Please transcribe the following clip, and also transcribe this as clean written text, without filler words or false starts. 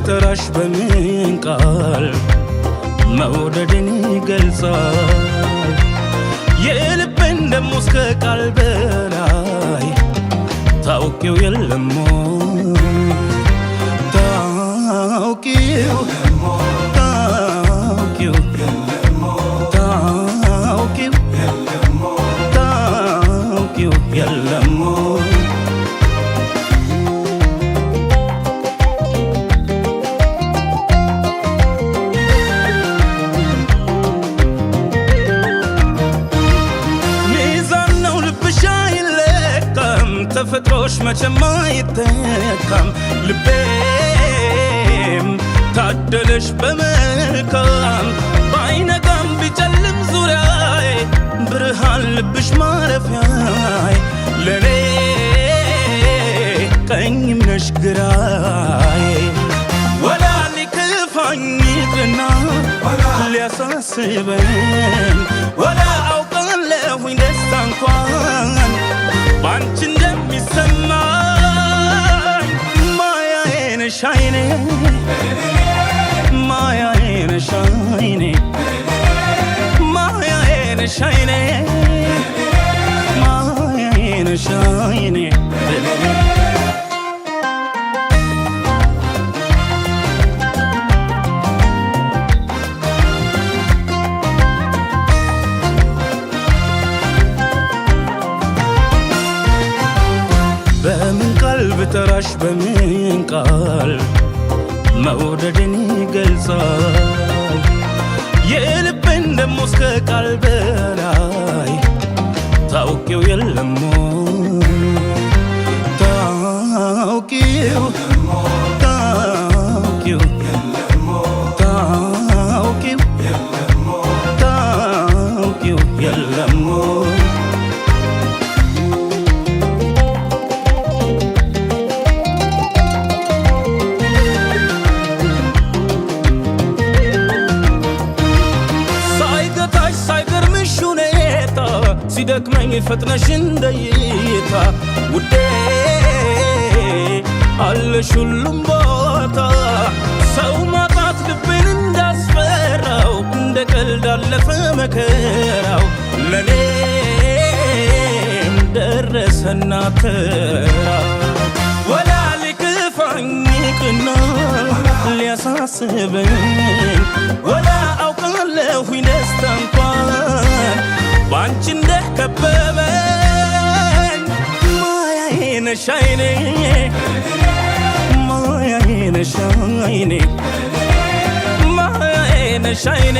ብጠራሽ በምን ቃል መውደድን ይገልጻል የልቤን ደሞ እስከ ቃል በላይ ታውቂው የለም ታውቂው ታውቂው ታውቂው ታውቂው የለም ተፈጥሮሽ መቼም አይተካም ልቤም ታደለሽ በመልካም ባይነጋም ቢጨልም ዙሪያዬ ብርሃን ልብሽ ማረፊያዬ ለኔ ቀኝም ነሽ ግራዬ ወላ ሊከፋኝ ይቅርና ሊያሳስበኝ ወላ አውቃለሁኝ ደስታ እንኳን ባንቺ እንደሚሰማኝ ማያዬ ነሽ አይኔ ማያዬ ነሽ አይኔ ማያዬ ነሽ አይኔ ማያዬ ነሽ አይኔ በምን ቃል ብጠራሽ በምን ቃል መውደድን ይገልጻል የልቤን ደሞ እስከ ቃል በላይ ታውቂው የለም ታውቂው ታውቂው ታውቂው ታውቂው የለም ሲደክመኝ ፈጥነሽ እንደይታ ውዴ አለሽ ሁሉም ቦታ ሰው ማጣት ልቤን እንዳስፈራው እንደ ቀልድ አለፈ መከራው ለኔም ደረሰና ተራ ወላ ሊከፋኝ ይቅርና ሊያሳስበኝ ወላ አውቃለሁኝ ደስታ እንኳን ባንቺ እንደከበበኝ ማያዬ ነሽ አይኔ ማያዬ ነሽ አይኔ ማያዬ ነሽ አይኔ